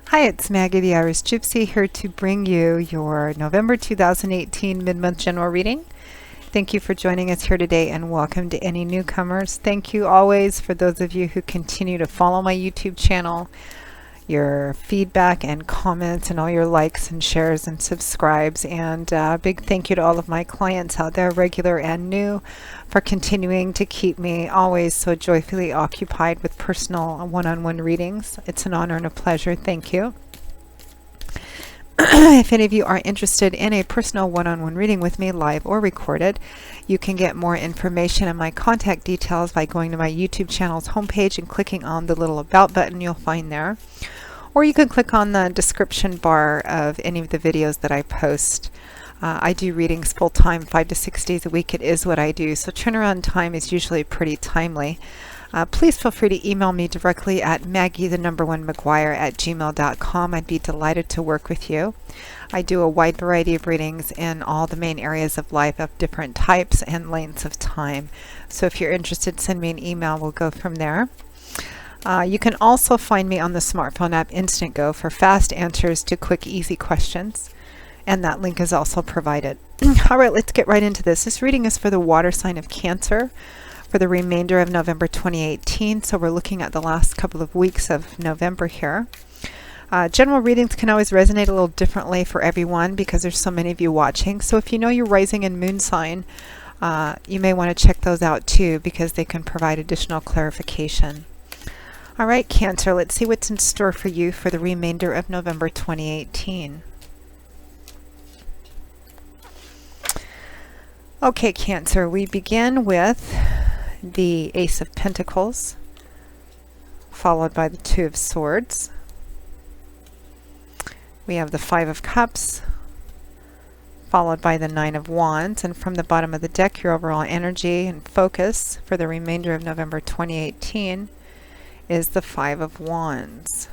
Hi, it's Maggie the Irish Gypsy here to bring you your November 2018 mid-month general reading. Thank you for joining us here today and welcome to any newcomers. Thank you always for those of you who continue to follow my YouTube channel, your feedback and comments and all your likes and shares and subscribes. And a big thank you to all of my clients out there, regular and new, for continuing to keep me always so joyfully occupied with personal one-on-one readings. It's an honor and a pleasure. Thank you. If any of you are interested in a personal one-on-one reading with me, live or recorded, you can get more information and my contact details by going to my YouTube channel's homepage and clicking on the little About button you'll find there. Or you can click on the description bar of any of the videos that I post. I do readings full-time, 5 to 6 days a week. It is what I do, so turnaround time is usually pretty timely. Please feel free to email me directly at maggie1maguire@gmail.com. I'd be delighted to work with you. I do a wide variety of readings in all the main areas of life of different types and lengths of time. So if you're interested, send me an email. We'll go from there. You can also find me on the smartphone app Instantgo for fast answers to quick, easy questions. And that link is also provided. All right, let's get right into this. This reading is for the water sign of Cancer for the remainder of November 2018. So we're looking at the last couple of weeks of November here. General readings can always resonate a little differently for everyone because there's so many of you watching. So if you know your rising and moon sign, you may want to check those out too because they can provide additional clarification. All right, Cancer, let's see what's in store for you for the remainder of November 2018. Okay, Cancer, we begin with the Ace of Pentacles, followed by the Two of Swords. We have the Five of Cups, followed by the Nine of Wands. And from the bottom of the deck, your overall energy and focus for the remainder of November 2018 is the Five of Wands.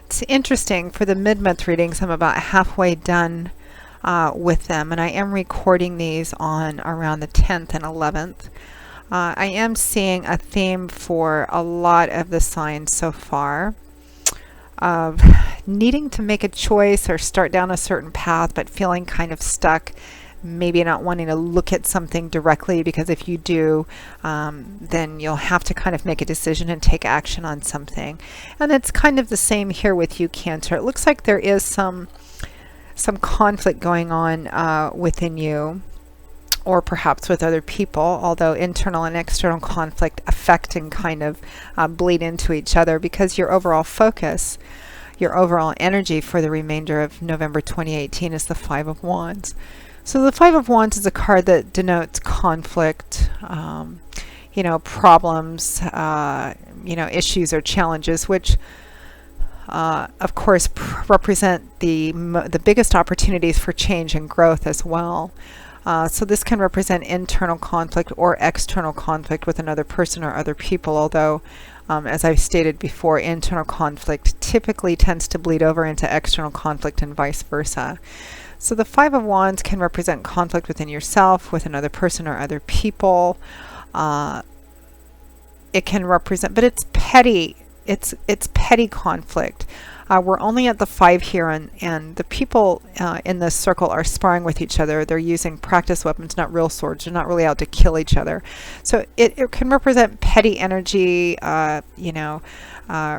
It's interesting, for the mid-month readings, I'm about halfway done with them, and I am recording these on around the 10th and 11th. I am seeing a theme for a lot of the signs so far of needing to make a choice or start down a certain path, but feeling kind of stuck, maybe not wanting to look at something directly, because if you do, then you'll have to kind of make a decision and take action on something. And it's kind of the same here with you, Cancer. It looks like there is some conflict going on within you, or perhaps with other people, although internal and external conflict affect and kind of bleed into each other, because your overall focus, your overall energy for the remainder of November 2018 is the Five of Wands. So the Five of Wands is a card that denotes conflict, problems, issues or challenges, which of course represent the biggest opportunities for change and growth as well. So this can represent internal conflict or external conflict with another person or other people, although as I've stated before, internal conflict typically tends to bleed over into external conflict and vice versa. So the Five of Wands can represent conflict within yourself, with another person or other people. It can represent, but it's petty. It's petty conflict. We're only at the 5 here, and the people in this circle are sparring with each other. They're using practice weapons, not real swords. They're not really out to kill each other. So it can represent petty energy,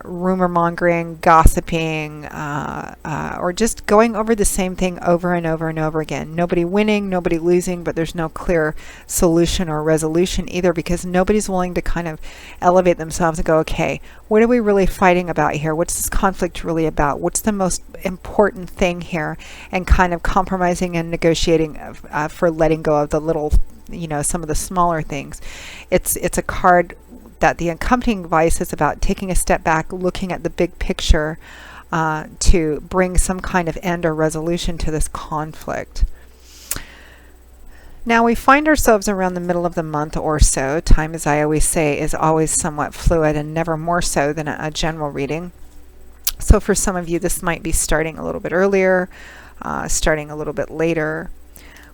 rumor mongering, gossiping, or just going over the same thing over and over and over again. Nobody winning, nobody losing, but there's no clear solution or resolution either, because nobody's willing to kind of elevate themselves and go, okay, what are we really fighting about here? What's this conflict really about? What's the most important thing here? And kind of compromising and negotiating for letting go of the little, some of the smaller things. It's a card that the accompanying advice is about taking a step back, looking at the big picture to bring some kind of end or resolution to this conflict. Now we find ourselves around the middle of the month or so. Time, as I always say, is always somewhat fluid and never more so than a general reading. So for some of you, this might be starting a little bit earlier, starting a little bit later.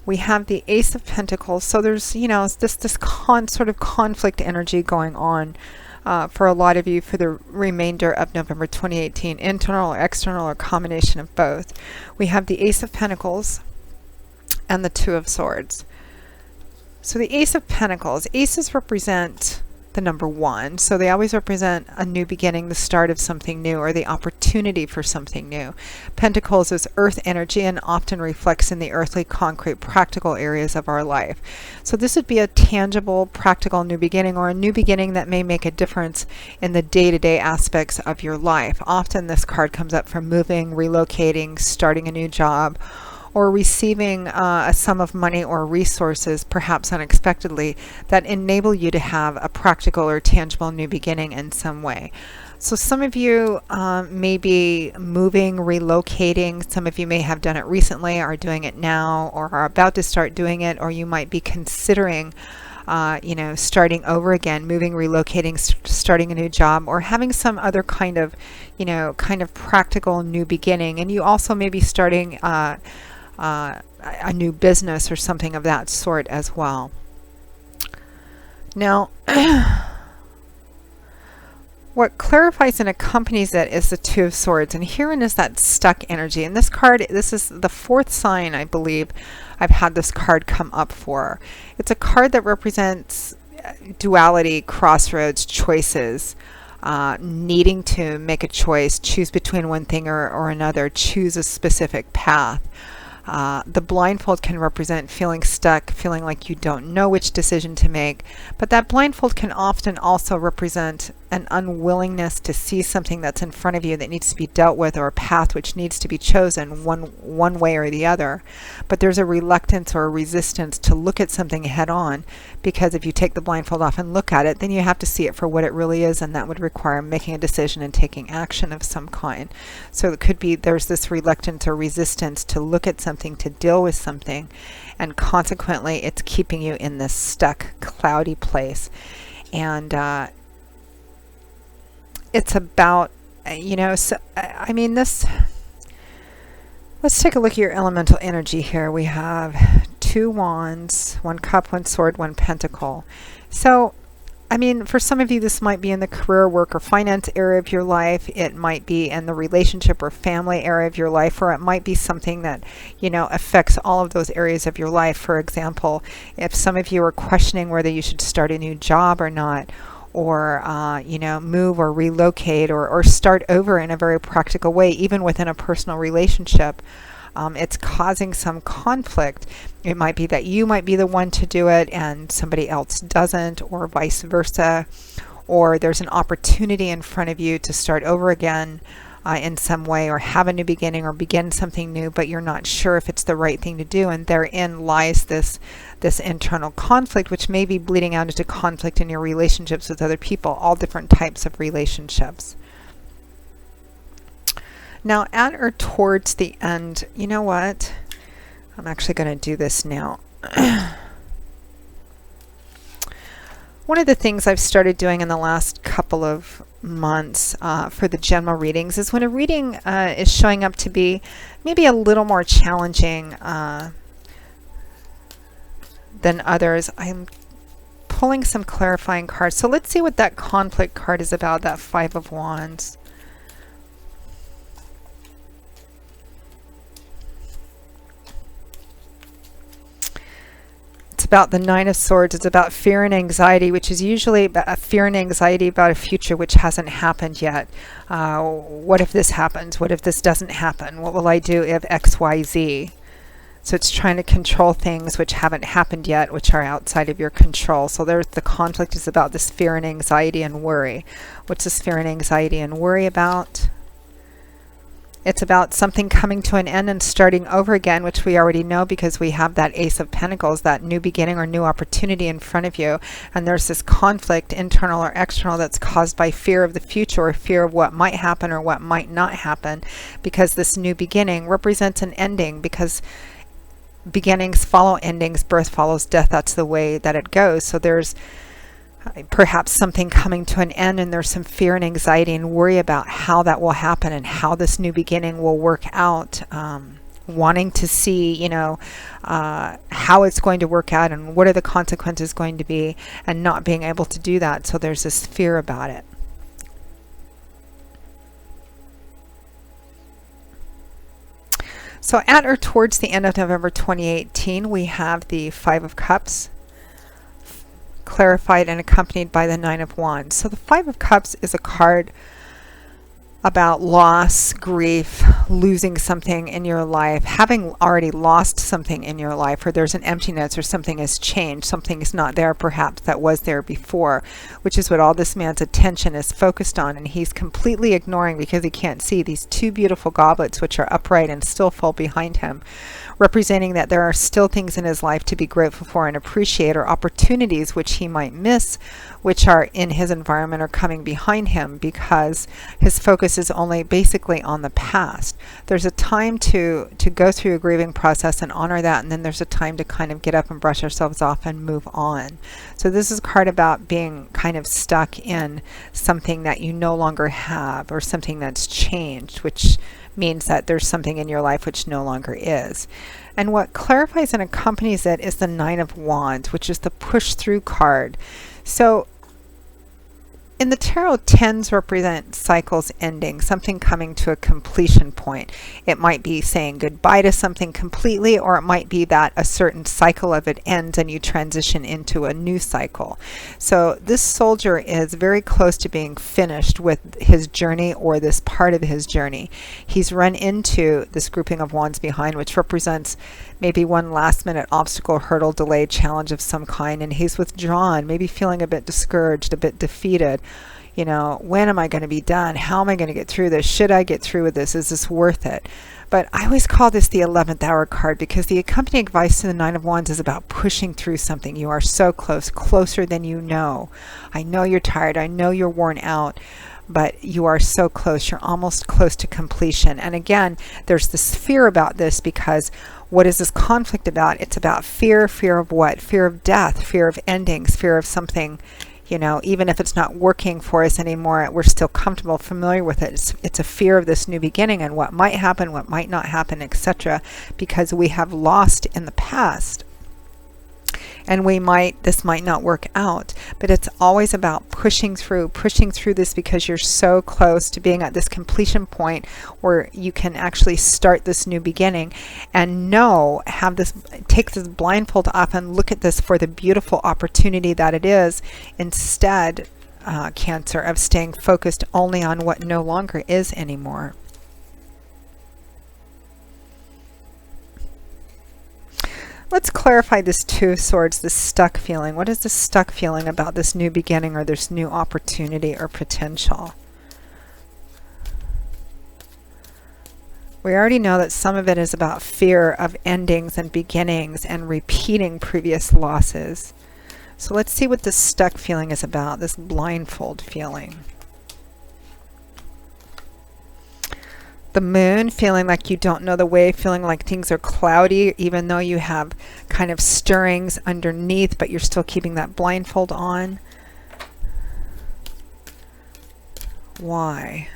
We have the Ace of Pentacles. So there's, this sort of conflict energy going on for a lot of you for the remainder of November 2018, internal or external or combination of both. We have the Ace of Pentacles and the Two of Swords. So the Ace of Pentacles, aces represent the number 1, so they always represent a new beginning, the start of something new, or the opportunity for something new. Pentacles is earth energy and often reflects in the earthly, concrete, practical areas of our life. So this would be a tangible, practical new beginning, or a new beginning that may make a difference in the day-to-day aspects of your life. Often this card comes up for moving, relocating, starting a new job, or receiving a sum of money or resources, perhaps unexpectedly, that enable you to have a practical or tangible new beginning in some way. So some of you may be moving, relocating. Some of you may have done it recently, are doing it now, or are about to start doing it, or you might be considering starting over again, moving, relocating, starting a new job, or having some other kind of practical new beginning. And you also may be starting a new business or something of that sort as well. Now, what clarifies and accompanies it is the Two of Swords, and herein is that stuck energy. And this card, this is the 4th sign, I believe, I've had this card come up for. It's a card that represents duality, crossroads, choices, needing to make a choice, choose between one thing or another, choose a specific path. The blindfold can represent feeling stuck, feeling like you don't know which decision to make, but that blindfold can often also represent an unwillingness to see something that's in front of you that needs to be dealt with, or a path which needs to be chosen one way or the other. But there's a reluctance or a resistance to look at something head on, because if you take the blindfold off and look at it, then you have to see it for what it really is, and that would require making a decision and taking action of some kind. So it could be there's this reluctance or resistance to look at something, to deal with something, and consequently it's keeping you in this stuck, cloudy place. And it's about, let's take a look at your elemental energy here. We have 2 wands, 1 cup, 1 sword, 1 pentacle. So, for some of you, this might be in the career, work, or finance area of your life. It might be in the relationship or family area of your life, or it might be something that, affects all of those areas of your life. For example, if some of you are questioning whether you should start a new job or not, or move or relocate, or start over in a very practical way, even within a personal relationship, it's causing some conflict. It might be that you might be the one to do it and somebody else doesn't, or vice versa, or there's an opportunity in front of you to start over again in some way, or have a new beginning, or begin something new, but you're not sure if it's the right thing to do, and therein lies this internal conflict, which may be bleeding out into conflict in your relationships with other people, all different types of relationships. Now, at or towards the end, you know what? I'm actually going to do this now. One of the things I've started doing in the last couple of months for the general readings is when a reading is showing up to be maybe a little more challenging than others, I'm pulling some clarifying cards. So let's see what that conflict card is about, that 5 of Wands. It's about the 9 of Swords. It's about fear and anxiety, which is usually a fear and anxiety about a future which hasn't happened yet. What if this happens? What if this doesn't happen? What will I do if X, Y, Z? So it's trying to control things which haven't happened yet, which are outside of your control. So there's the conflict is about this fear and anxiety and worry. What's this fear and anxiety and worry about? It's about something coming to an end and starting over again, which we already know because we have that Ace of Pentacles, that new beginning or new opportunity in front of you. And there's this conflict, internal or external, that's caused by fear of the future or fear of what might happen or what might not happen, because this new beginning represents an ending, because beginnings follow endings, birth follows death. That's the way that it goes. So there's perhaps something coming to an end, and there's some fear and anxiety and worry about how that will happen and how this new beginning will work out wanting to see, you know, how it's going to work out and what are the consequences going to be, and not being able to do that. So there's this fear about it. So at or towards the end of November 2018, we have the Five of Cups clarified and accompanied by the Nine of Wands. So the Five of Cups is a card about loss, grief, losing something in your life, having already lost something in your life, or there's an emptiness, or something has changed, something is not there perhaps that was there before, which is what all this man's attention is focused on, and he's completely ignoring, because he can't see, these two beautiful goblets which are upright and still full behind him, representing that there are still things in his life to be grateful for and appreciate, or opportunities which he might miss, which are in his environment or coming behind him, because his focus is only basically on the past. There's a time to go through a grieving process and honor that, and then there's a time to kind of get up and brush ourselves off and move on. So this is a card about being kind of stuck in something that you no longer have, or something that's changed, which means that there's something in your life which no longer is. And what clarifies and accompanies it is the Nine of Wands, which is the push through card. So in the tarot, tens represent cycles ending, something coming to a completion point. It might be saying goodbye to something completely, or it might be that a certain cycle of it ends and you transition into a new cycle. So this soldier is very close to being finished with his journey, or this part of his journey. He's run into this grouping of wands behind, which represents maybe one last minute obstacle, hurdle, delay, challenge of some kind, and he's withdrawn, maybe feeling a bit discouraged, a bit defeated. You know, when am I going to be done? How am I going to get through this? Should I get through with this? Is this worth it? But I always call this the 11th hour card, because the accompanying advice to the Nine of Wands is about pushing through something. You are so close, closer than you know. I know you're tired. I know you're worn out, but you are so close. You're almost close to completion. And again, there's this fear about this, because what is this conflict about? It's about fear. Fear of what? Fear of death, fear of endings, fear of something, you know, even if it's not working for us anymore, we're still comfortable, familiar with it. It's a fear of this new beginning and what might happen, what might not happen, etc., because we have lost in the past. And this might not work out, but it's always about pushing through this, because you're so close to being at this completion point where you can actually start this new beginning and take this blindfold off and look at this for the beautiful opportunity that it is, instead, Cancer, of staying focused only on what no longer is anymore. Let's clarify this Two of Swords, this stuck feeling. What is this stuck feeling about this new beginning, or this new opportunity or potential? We already know that some of it is about fear of endings and beginnings and repeating previous losses. So let's see what this stuck feeling is about, this blindfold feeling. The Moon, feeling like you don't know the way, feeling like things are cloudy, even though you have kind of stirrings underneath, but you're still keeping that blindfold on. Why?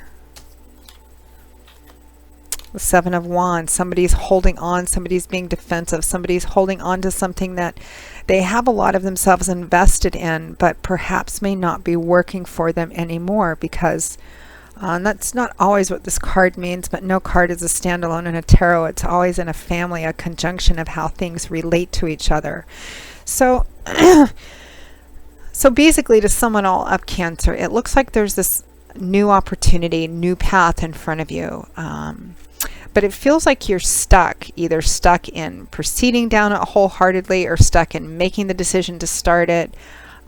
The Seven of Wands, somebody's holding on, somebody's being defensive, somebody's holding on to something that they have a lot of themselves invested in, but perhaps may not be working for them anymore, because that's not always what this card means, but no card is a standalone in a tarot. It's always in a family, a conjunction of how things relate to each other. So, so basically, to sum it all up, Cancer, it looks like there's this new opportunity, new path in front of you. But it feels like you're stuck, either stuck in proceeding down it wholeheartedly, or stuck in making the decision to start it.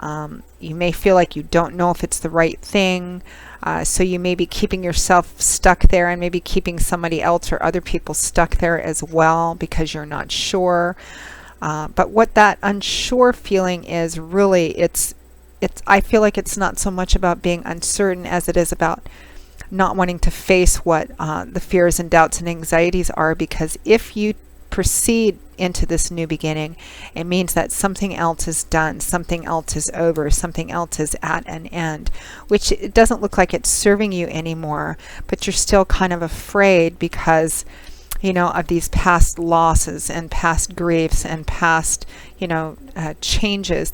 You may feel like you don't know if it's the right thing. So you may be keeping yourself stuck there, and maybe keeping somebody else or other people stuck there as well, because you're not sure. But what that unsure feeling is, really, I feel like it's not so much about being uncertain as it is about not wanting to face what the fears and doubts and anxieties are, because if you proceed into this new beginning, it means that something else is done, something else is over, something else is at an end, which it doesn't look like it's serving you anymore, but you're still kind of afraid, because of these past losses and past griefs and past, changes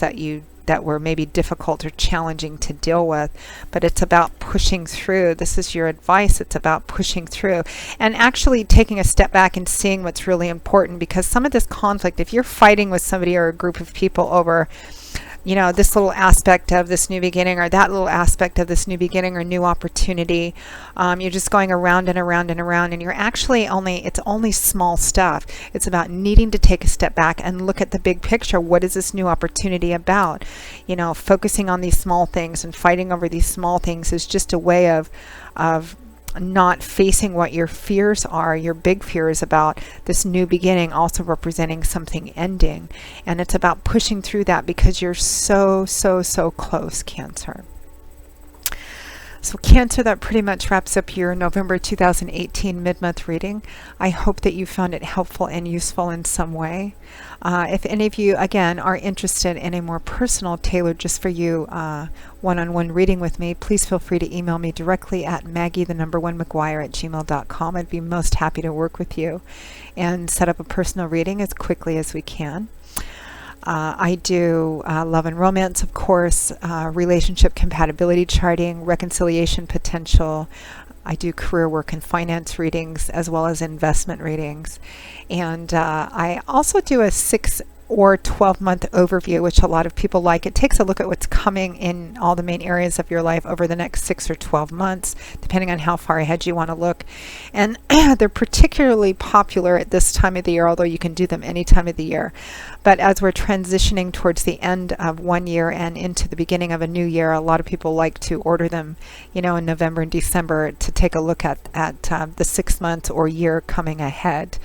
that were maybe difficult or challenging to deal with, but it's about pushing through. This is your advice. It's about pushing through and actually taking a step back and seeing what's really important, because some of this conflict, if you're fighting with somebody or a group of people over this little aspect of this new beginning or that little aspect of this new beginning or new opportunity, you're just going around and around and around, and you're actually it's only small stuff. It's about needing to take a step back and look at the big picture. What is this new opportunity about? Focusing on these small things and fighting over these small things is just a way of not facing what your fears are, your big fears about this new beginning, also representing something ending. And it's about pushing through that because you're so, so, so close, Cancer. So Cancer, that pretty much wraps up your November 2018 mid-month reading. I hope that you found it helpful and useful in some way. If any of you, again, are interested in a more personal, tailored just for you one-on-one reading with me, please feel free to email me directly at maggie1mcguire@gmail.com. I'd be most happy to work with you and set up a personal reading as quickly as we can. I do love and romance, of course, relationship compatibility charting, reconciliation potential. I do career work and finance readings as well as investment readings. And I also do a 6 or 12-month overview, which a lot of people like. It takes a look at what's coming in all the main areas of your life over the next 6 or 12 months, depending on how far ahead you want to look. And they're particularly popular at this time of the year, although you can do them any time of the year. But as we're transitioning towards the end of one year and into the beginning of a new year, a lot of people like to order them, in November and December to take a look at the 6 months or year coming ahead.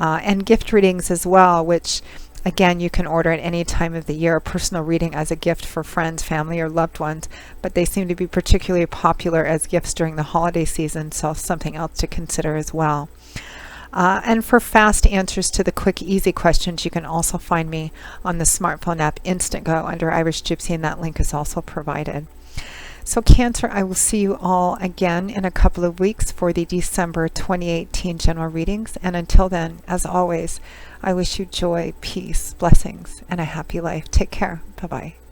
And gift readings as well, which again, you can order at any time of the year, a personal reading as a gift for friends, family, or loved ones, but they seem to be particularly popular as gifts during the holiday season, so something else to consider as well. And for fast answers to the quick, easy questions, you can also find me on the smartphone app Instantgo under Irish Gypsy, and that link is also provided. So Cancer, I will see you all again in a couple of weeks for the December 2018 general readings. And until then, as always, I wish you joy, peace, blessings, and a happy life. Take care. Bye-bye.